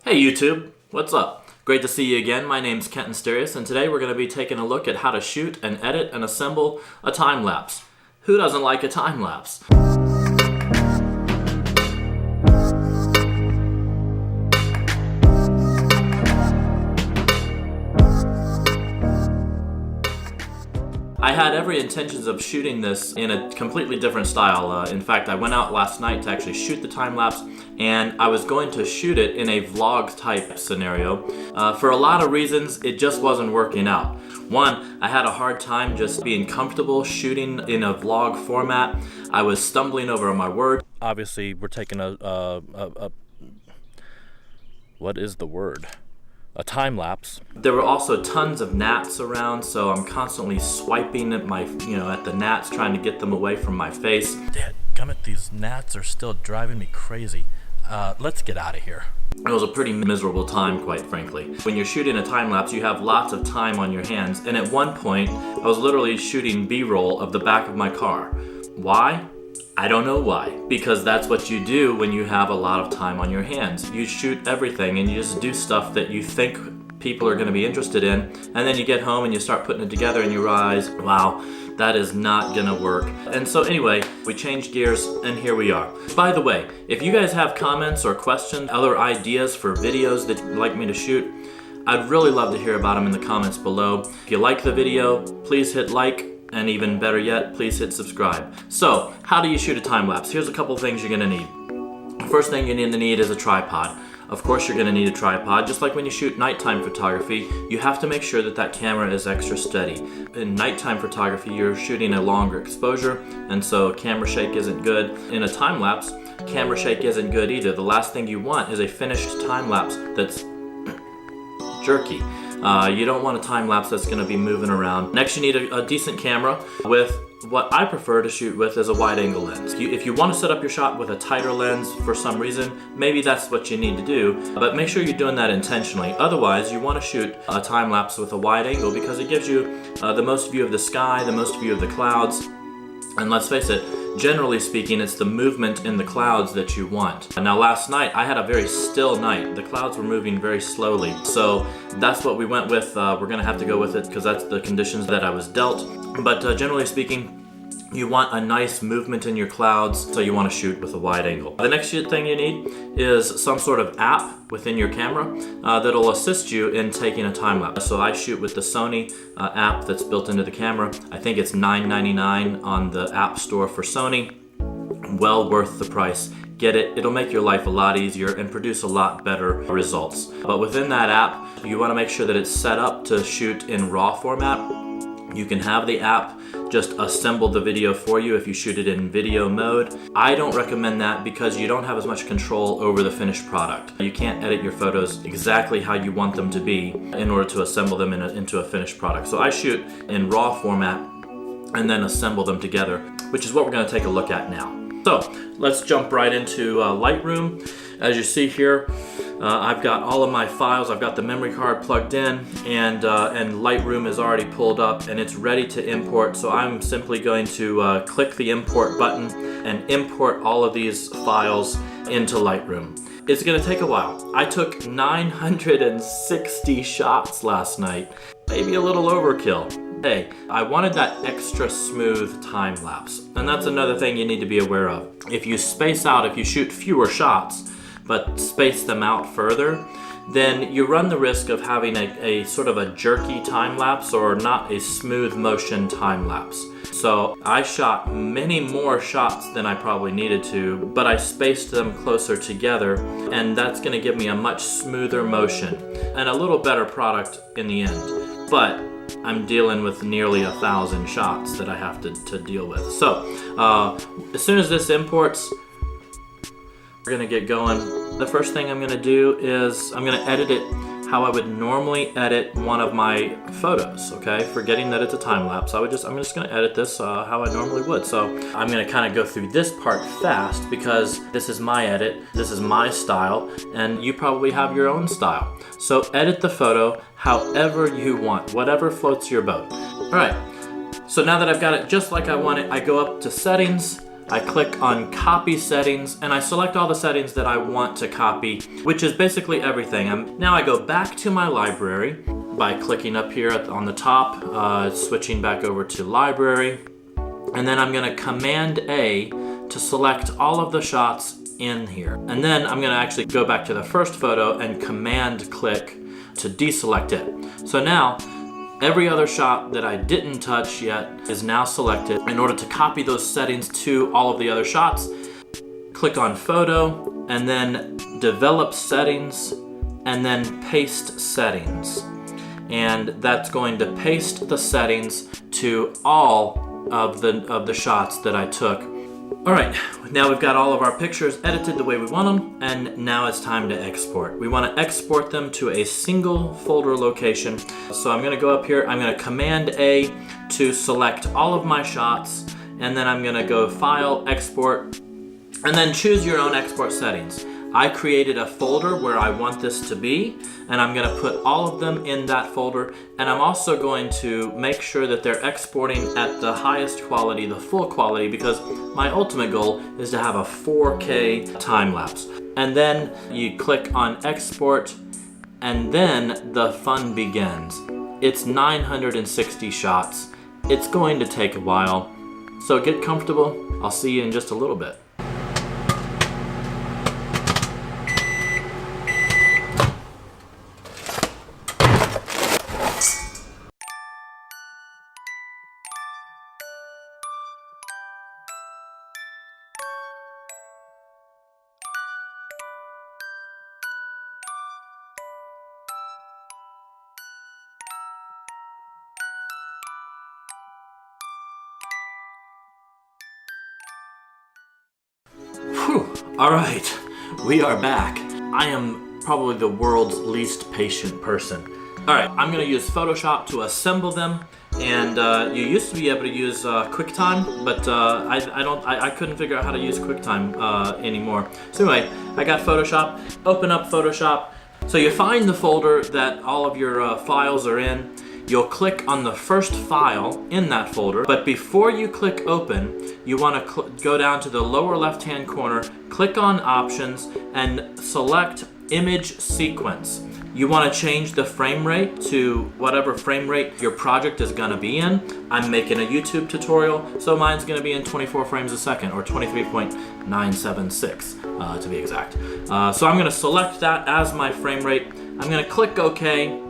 Hey YouTube, what's up? Great to see you again. My name's Kenton Steryous, and today we're going to be taking a look at how to shoot and edit and assemble a time lapse. Who doesn't like a time lapse? I had every intentions of shooting this in a completely different style. In fact, I went out last night to actually shoot the time lapse, and I was going to shoot it in a vlog type scenario. For a lot of reasons, it just wasn't working out. One, I had a hard time just being comfortable shooting in a vlog format. I was stumbling over my words. Obviously, we're taking what is the word? A time lapse. There were also tons of gnats around, so I'm constantly swiping at at the gnats, trying to get them away from my face. Dadgummit, these gnats are still driving me crazy. Let's get out of here. It was a pretty miserable time, quite frankly. When you're shooting a time lapse, you have lots of time on your hands, and at one point, I was literally shooting B-roll of the back of my car. Why? I don't know why, because that's what you do when you have a lot of time on your hands. You shoot everything and you just do stuff that you think people are going to be interested in, and then you get home and you start putting it together and you realize, wow, that is not going to work. And so anyway, we changed gears and here we are. By the way, if you guys have comments or questions, other ideas for videos that you'd like me to shoot, I'd really love to hear about them in the comments below. If you like the video, please hit like. And even better yet, please hit subscribe. So, how do you shoot a time lapse? Here's a couple things you're gonna need. The first thing you're gonna need is a tripod. Of course you're gonna need a tripod. Just like when you shoot nighttime photography, you have to make sure that that camera is extra steady. In nighttime photography, you're shooting a longer exposure, and so camera shake isn't good. In a time lapse, camera shake isn't good either. The last thing you want is a finished time lapse that's jerky. You don't want a time lapse that's going to be moving around. Next, you need a decent camera with what I prefer to shoot with is a wide angle lens. If you want to set up your shot with a tighter lens for some reason, maybe that's what you need to do, but make sure you're doing that intentionally. Otherwise, you want to shoot a time lapse with a wide angle because it gives you the most view of the sky, the most view of the clouds, and let's face it, generally speaking, it's the movement in the clouds that you want. Now last night, I had a very still night. The clouds were moving very slowly. So that's what we went with. We're gonna have to go with it because that's the conditions that I was dealt. But generally speaking, you want a nice movement in your clouds, so you want to shoot with a wide angle. The next thing you need is some sort of app within your camera that'll assist you in taking a time lapse. So I shoot with the Sony app that's built into the camera. I think it's $9.99 on the App Store for Sony. Well worth the price. Get it, it'll make your life a lot easier and produce a lot better results. But within that app, you want to make sure that it's set up to shoot in RAW format. You can have the app just assemble the video for you if you shoot it in video mode. I don't recommend that because you don't have as much control over the finished product. You can't edit your photos exactly how you want them to be in order to assemble them into a finished product. So I shoot in RAW format and then assemble them together, which is what we're going to take a look at now. So let's jump right into Lightroom. As you see here, I've got all of my files. I've got the memory card plugged in, and Lightroom is already pulled up and it's ready to import. So I'm simply going to click the import button and import all of these files into Lightroom. It's going to take a while. I took 960 shots last night, maybe a little overkill. Hey, I wanted that extra smooth time lapse, and that's another thing you need to be aware of. If you space out, if you shoot fewer shots, but space them out further, then you run the risk of having a sort of a jerky time lapse or not a smooth motion time lapse. So I shot many more shots than I probably needed to, but I spaced them closer together, and that's gonna give me a much smoother motion and a little better product in the end. But I'm dealing with nearly 1,000 shots that I have to deal with. So as soon as this imports, we're gonna get going. The first thing I'm gonna do is I'm gonna edit it how I would normally edit one of my photos, okay? Forgetting that it's a time lapse, I'm just gonna edit this how I normally would. So I'm gonna kind of go through this part fast because this is my edit, this is my style, and you probably have your own style. So edit the photo however you want, whatever floats your boat. All right, so now that I've got it just like I want it, I go up to settings, I click on copy settings and I select all the settings that I want to copy, which is basically everything. Now I go back to my library by clicking up here on the top, switching back over to library, and then I'm gonna Command A to select all of the shots in here. And then I'm gonna actually go back to the first photo and Command click to deselect it. So now, every other shot that I didn't touch yet is now selected. In order to copy those settings to all of the other shots, click on Photo, and then Develop Settings, and then Paste Settings. And that's going to paste the settings to all of the shots that I took. All right, now we've got all of our pictures edited the way we want them, and now it's time to export. We want to export them to a single folder location. So I'm going to go up here, I'm going to Command A to select all of my shots, and then I'm going to go File, Export, and then choose your own export settings. I created a folder where I want this to be, and I'm going to put all of them in that folder, and I'm also going to make sure that they're exporting at the highest quality, the full quality, because my ultimate goal is to have a 4K time lapse. And then you click on export, and then the fun begins. It's 960 shots. It's going to take a while, so get comfortable. I'll see you in just a little bit. Whew. All right, we are back. I am probably the world's least patient person. All right, I'm gonna use Photoshop to assemble them, and you used to be able to use QuickTime, but I couldn't figure out how to use QuickTime anymore. So anyway, I got Photoshop. Open up Photoshop. So you find the folder that all of your files are in. You'll click on the first file in that folder, but before you click open, you want to go down to the lower left-hand corner, click on options, and select image sequence. You want to change the frame rate to whatever frame rate your project is going to be in. I'm making a YouTube tutorial, so mine's going to be in 24 frames a second, or 23.976 to be exact. So I'm going to select that as my frame rate. I'm going to click OK.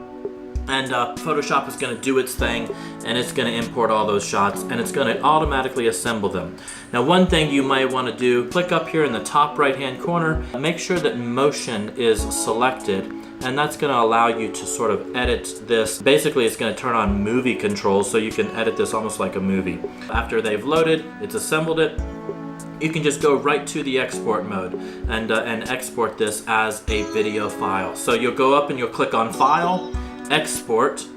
And Photoshop is going to do its thing, and it's going to import all those shots, and it's going to automatically assemble them. Now, one thing you might want to do, click up here in the top right-hand corner, make sure that motion is selected, and that's going to allow you to sort of edit this. Basically, it's going to turn on movie controls, so you can edit this almost like a movie. After they've loaded, it's assembled it, you can just go right to the export mode and export this as a video file. So you'll go up and you'll click on File, Export,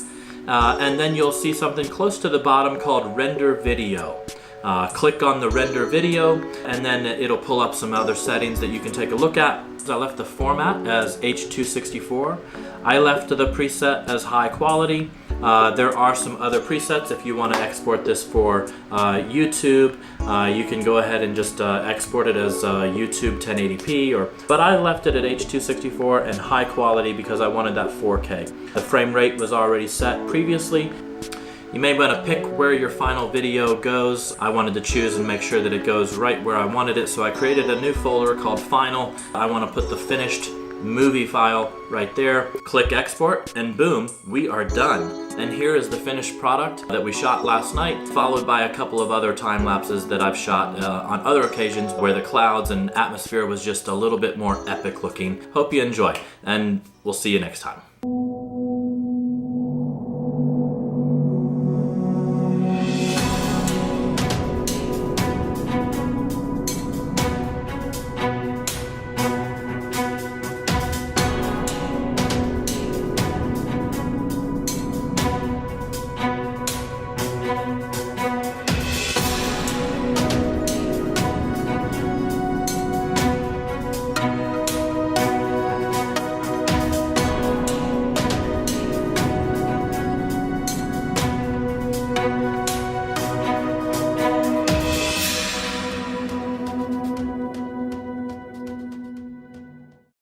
and then you'll see something close to the bottom called Render Video. Click on the Render Video, and then it'll pull up some other settings that you can take a look at. I left the format as H.264. I left the preset as high quality. There are some other presets if you want to export this for YouTube. You can go ahead and just export it as YouTube 1080p, but I left it at H.264 and high quality because I wanted that 4K. The frame rate was already set previously. You may want to pick where your final video goes. I wanted to choose and make sure that it goes right where I wanted it, so I created a new folder called Final. I want to put the finished movie file right there. Click export, and boom, we are done. And here is the finished product that we shot last night, followed by a couple of other time lapses that I've shot on other occasions where the clouds and atmosphere was just a little bit more epic looking. Hope you enjoy, and we'll see you next time.